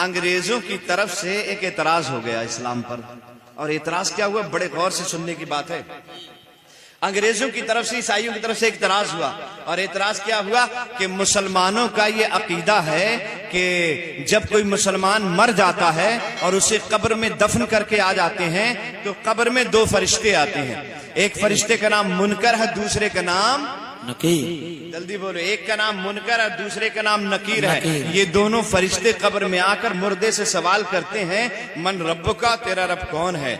انگریزوں کی طرف سے ایک اعتراض ہو گیا اسلام پر. اور اعتراض کیا ہوا؟ بڑے غور سے سننے کی بات ہے. انگریزوں کی طرف سے عیسائیوں کی طرف سے اعتراض ہوا. اور اعتراض کیا ہوا کہ مسلمانوں کا یہ عقیدہ ہے کہ جب کوئی مسلمان مر جاتا ہے اور اسے قبر میں دفن کر کے آ جاتے ہیں تو قبر میں دو فرشتے آتے ہیں. ایک فرشتے کا نام منکر ہے, دوسرے کا نام نکیر. جلدی بولو. ایک کا نام منکر ہے, دوسرے کا نام نکیر ہے. یہ دونوں فرشتے قبر میں آ کر مردے سے سوال کرتے ہیں من رب کا, تیرا رب کون ہے؟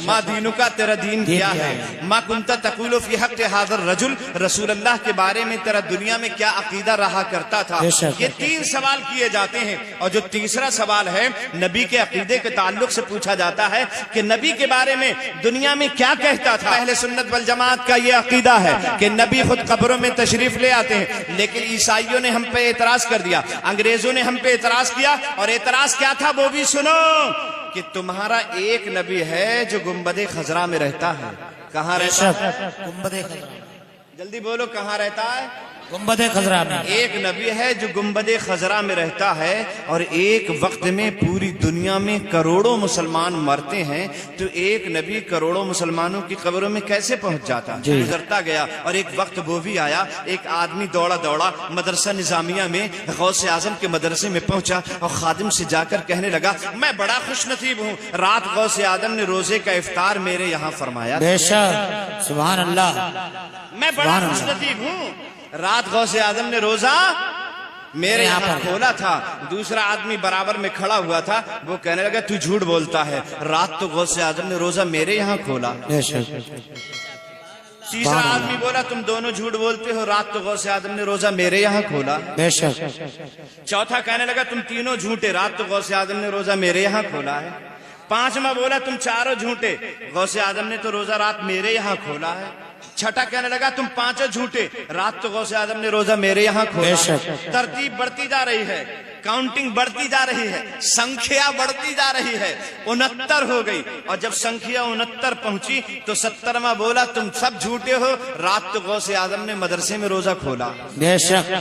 ما دینو کا, تیرا دین کیا ہے؟ ما کنت تقول فی حق هذا الرجل, رسول اللہ کے بارے میں تیرا دنیا میں کیا عقیدہ رہا کرتا تھا؟ یہ تین سوال کیے جاتے ہیں. اور جو تیسرا سوال ہے نبی کے عقیدے کے تعلق سے پوچھا جاتا ہے کہ نبی کے بارے میں دنیا میں کیا کہتا تھا. اہل سنت والجماعت کا یہ عقیدہ ہے کہ نبی خود قبروں میں تشریف لے آتے ہیں. لیکن عیسائیوں نے ہم پہ اعتراض کر دیا, انگریزوں نے ہم پہ اعتراض کیا. اور اعتراض کیا تھا وہ بھی سنو, کہ تمہارا ایک نبی ہے جو گنبد خضرا میں رہتا ہے. کہاں رہتا ہے؟ گنبد خضرا. جلدی بولو, کہاں رہتا ہے؟ گنبد خضرا میں. ایک نبی ہے جو گنبد خضرا میں رہتا ہے. اور ایک وقت میں پوری دنیا میں کروڑوں مسلمان مرتے ہیں, تو ایک نبی کروڑوں مسلمانوں کی قبروں میں کیسے پہنچ جاتا؟ گزرتا گیا. اور ایک وقت وہ بھی آیا, ایک آدمی دوڑا مدرسہ نظامیہ میں غوث اعظم کے مدرسے میں پہنچا اور خادم سے جا کر کہنے لگا میں بڑا خوش نصیب ہوں, رات غوث اعظم نے روزے کا افطار میرے یہاں فرمایا. بے شک, سبحان اللہ. میں بڑا خوش نصیب ہوں, رات غوث اعظم نے روزہ میرے یہاں کھولا تھا. دوسرا آدمی برابر میں کھڑا ہوا تھا, وہ کہنے لگا تو جھوٹ بولتا ہے, رات تو غوث اعظم نے روزہ میرے یہاں کھولا. تیسرا آدمی بولا تم دونوں جھوٹ بولتے ہو, رات تو غوث اعظم نے روزہ میرے یہاں کھولا. بے شک. چوتھا کہنے لگا تم تینوں جھوٹے, رات تو غوث اعظم نے روزہ میرے یہاں کھولا ہے. پانچواں بولا تم چاروں جھوٹے, غوث اعظم نے تو روزہ رات میرے یہاں کھولا ہے. چھٹا کہنے لگا تم پانچوں جھوٹے, رات تو غوث اعظم نے روزہ میرے یہاں کھولا. ترتیب بڑھتی جا رہی ہے, کاؤنٹنگ بڑھتی جا رہی ہے, سنکھیا بڑھتی جا رہی ہے. 69 ہو گئی, اور جب سنکھیا 69 پہنچی تو 70واں بولا تم سب جھوٹے ہو, رات تو غوث اعظم نے مدرسے میں روزہ کھولا. بے شک,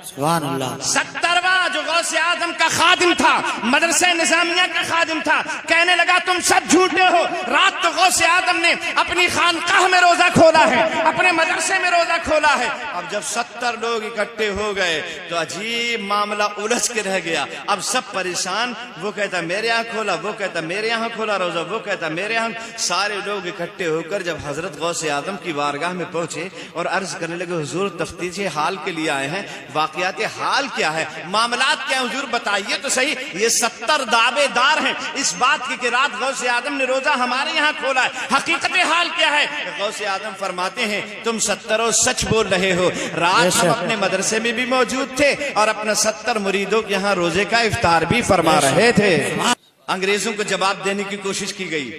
سبحان اللہ. 70واں جو غوث اعظم کا خادم تھا, مدرسہ نظامیہ کا خادم تھا, کہنے لگا تم سب جھوٹے ہو, رات تو غوث اعظم نے اپنی خانقاہ میں روزہ کھولا ہے, اپنے مدرسے میں روزہ کھولا ہے. اب جب 70 لوگ اکٹھے ہو گئے تو عجیب معاملہ الجھ کے رہ گیا. اب سب پریشان, وہ کہتا میرے یہاں کھولا, وہ کہتا میرے یہاں کھولا روزہ, وہ کہتا میرے یہاں. سارے لوگ اکٹھے ہو کر جب حضرت غوث اعظم کی بارگاہ میں پہنچے اور عرض کرنے لگے حضور تفتیش حال کے لیے آئے ہیں, واقعات حال کیا ہے, معاملات کیا ہیں, حضور بتائیے تو صحیح. یہ 70 دعوے دار ہیں اس بات کی کہ رات غوث اعظم نے روزہ ہمارے یہاں کھولا ہے, حقیقت حال کیا ہے؟ غوث اعظم فرماتے ہیں تم 70 سچ بول رہے ہو, رات ہم اپنے مدرسے میں بھی موجود تھے اور اپنا 70 مریدوں کے یہاں روزے کا افطار بھی فرما رہے تھے. انگریزوں کو جواب دینے کی کوشش کی گئی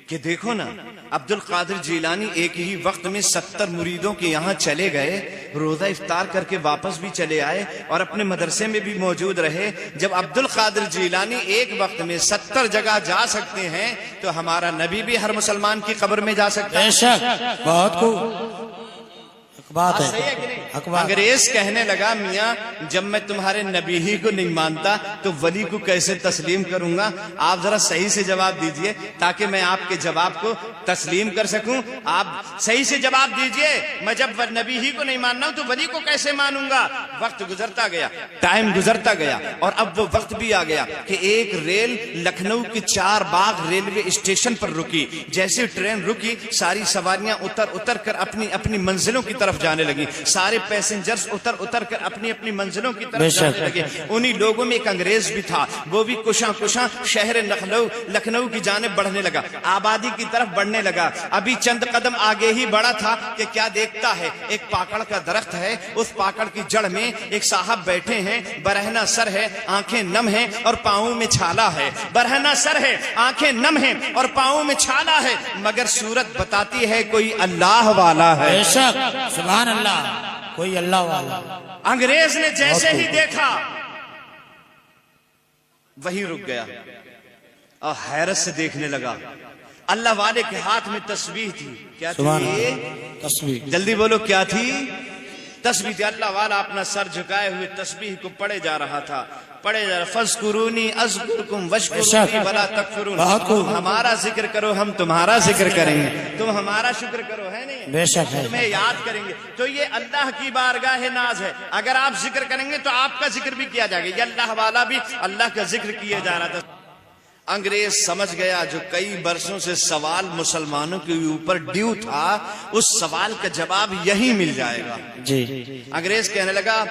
کہ دیکھو نا, عبد القادر جیلانی ایک ہی وقت میں 70 مریدوں کے یہاں چلے گئے, روزہ افطار کر کے واپس بھی چلے آئے اور اپنے مدرسے میں بھی موجود رہے. جب عبد القادر جیلانی ایک وقت میں 70 جگہ جا سکتے ہیں تو ہمارا نبی بھی ہر مسلمان کی قبر میں جا سکتا ہے. بے شک, بہت خوب بات ہے. انگریز کہنے لگا میاں جب میں تمہارے نبی ہی کو نہیں مانتا تو ولی کو کیسے تسلیم کروں گا؟ آپ ذرا صحیح سے جواب دیجئے تاکہ میں آپ کے جواب کو تسلیم کر سکوں. آپ صحیح سے جواب دیجئے, میں جب نبی ہی کو نہیں ماننا ہوں تو ولی کو کیسے مانوں گا؟ وقت گزرتا گیا, ٹائم گزرتا گیا, اور اب وہ وقت بھی آ گیا کہ ایک ریل لکھنؤ کے 4 باغ ریلوے اسٹیشن پر رکی. جیسے ٹرین رکی ساری سواریاں اتر کر اپنی منزلوں کی طرف جانے لگی. سارے پیسنجرز اتر کر اپنی منزلوں کی طرف جانے لگے. انہی لوگوں میں ایک انگریز بھی تھا, وہ بھی کشاں شہر لکھنؤ کی جانب بڑھنے لگا, آبادی کی طرف بڑھنے لگا. ابھی چند قدم آگے ہی بڑھا تھا کہ کیا دیکھتا ہے, ایک پاکڑ کا درخت ہے, اس پاکڑ کی جڑ میں ایک صاحب بیٹھے ہیں, برہنہ سر ہے, آنکھیں نم ہیں اور پاؤں میں چھالا ہے. برہنہ سر ہے, آنکھیں نم ہیں اور پاؤں میں چھالا ہے, مگر صورت بتاتی ہے کوئی اللہ والا ہے. بے شک, سبحان اللہ, کوئی اللہ والا. انگریز نے جیسے ہی دیکھا وہی رک گیا اور حیرت سے دیکھنے لگا. اللہ والے کے ہاتھ میں تسبیح تھی. کیا تھی؟ تسبیح. جلدی بولو, کیا تھی؟ تسبیح تھی. اللہ والا اپنا سر جھکائے ہوئے تسبیح کو پڑھے جا رہا تھا. پڑھے ذرا فذکرونی اذکرکم واشکرونی بے شک۔ ولا تکفرون، بہت خوب۔ تم ہمارا ذکر کرو ہم تمہارا ذکر کریں گے، تم ہمارا شکر کرو، ہے نہیں؟ بے شک ہے۔ تمہیں یاد کریں گے۔ تو یہ اللہ کی بارگاہ ناز ہے، اگر آپ ذکر کریں گے تو آپ کا ذکر بھی کیا جائے گا۔ یہ اللہ والا بھی اللہ کا ذکر کیے جا رہا تھا۔ انگریز سمجھ گیا جو کئی برسوں سے سوال مسلمانوں کے اوپر ڈیو تھا، اس سوال کا جواب یہی مل جائے گا۔ جی انگریز کہنے لگا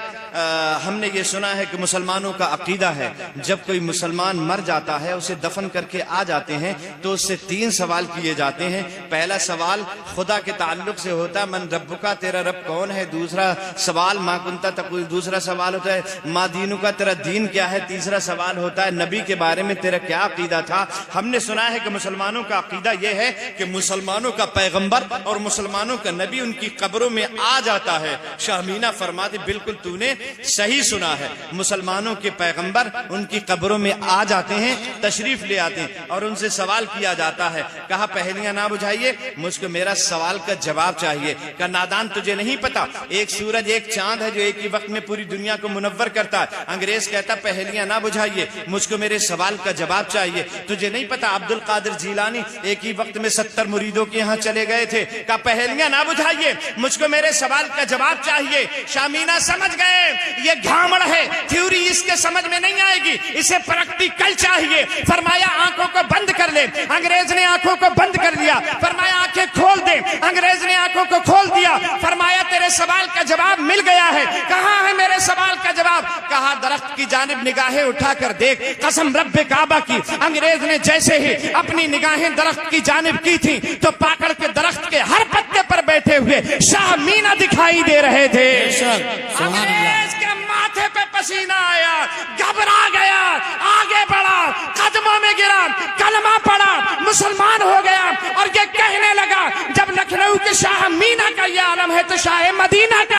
ہم نے یہ سنا ہے کہ مسلمانوں کا عقیدہ ہے جب کوئی مسلمان مر جاتا ہے اسے دفن کر کے آ جاتے ہیں تو اس سے 3 سوال کیے جاتے ہیں۔ پہلا سوال خدا کے تعلق سے ہوتا ہے، من رب کا، تیرا رب کون ہے؟ دوسرا سوال ما کنتا تقول، دوسرا سوال ہوتا ہے ما دینو کا، تیرا دین کیا ہے؟ تیسرا سوال ہوتا ہے نبی کے بارے میں تیرا کیا عقیدہ تھا؟ ہم نے سنا ہے کہ مسلمانوں کا عقیدہ یہ ہے کہ مسلمانوں کا پیغمبر اور مسلمانوں کا نبی ان کی قبروں میں آ جاتا ہے۔ شاہ مینا فرماتے بالکل تو نے صحیح سنا ہے، مسلمانوں کے پیغمبر ان کی قبروں میں آ جاتے ہیں، تشریف لے آتے ہیں اور ان سے سوال کیا جاتا ہے۔ کہا پہلیاں نہ بجھائیے، مجھ کو میرا سوال کا جواب چاہیے۔ کہا نادان تجھے نہیں پتا ایک سورج ایک چاند ہے جو ایک ہی وقت میں پوری دنیا کو منور کرتا ہے۔ انگریز کہتا پہلیاں نہ بجھائیے، مجھ کو میرے سوال کا جواب چاہیے۔ تجھے نہیں پتا عبد القادر جیلانی ایک ہی وقت میں 70 مریدوں کے یہاں چلے گئے تھے۔ کہا پہلیاں نہ بجھائیے، مجھ کو میرے سوال کا جواب چاہیے۔ شامینا سمجھ گئے یہ گھامڑ ہے، تھیوری اس کے سمجھ میں نہیں آئے گی، اسے پریکٹیکل چاہیے۔ فرمایا آنکھوں کو بند کر لے، انگریز نے آنکھوں کو بند کر لیا۔ فرمایا آنکھیں کھول دے، انگریز نے آنکھوں کو کھول دیا۔ فرمایا تیرے سوال کا جواب مل گیا ہے۔ کہاں ہے میرے سوال کا جواب؟ کہا درخت کی جانب نگاہیں اٹھا کر دیکھ، قسم رب کعبہ کی انگریز نے جیسے ہی اپنی نگاہیں درخت کی جانب کی تھی تو پاکڑ کے درخت کے ہر پتے پر بیٹھے ہوئے شاہ مینا دکھائی دے رہے تھے۔ انگریز کے ماتھے پہ پسینہ آیا، گھبرا گیا، آگے بڑھا، قدموں میں گرا، کلمہ پڑھا، مسلمان ہو گیا اور یہ کہنے لگا جب لکھنؤ کے شاہ مینا کا یہ عالم ہے تو شاہ مدینہ کا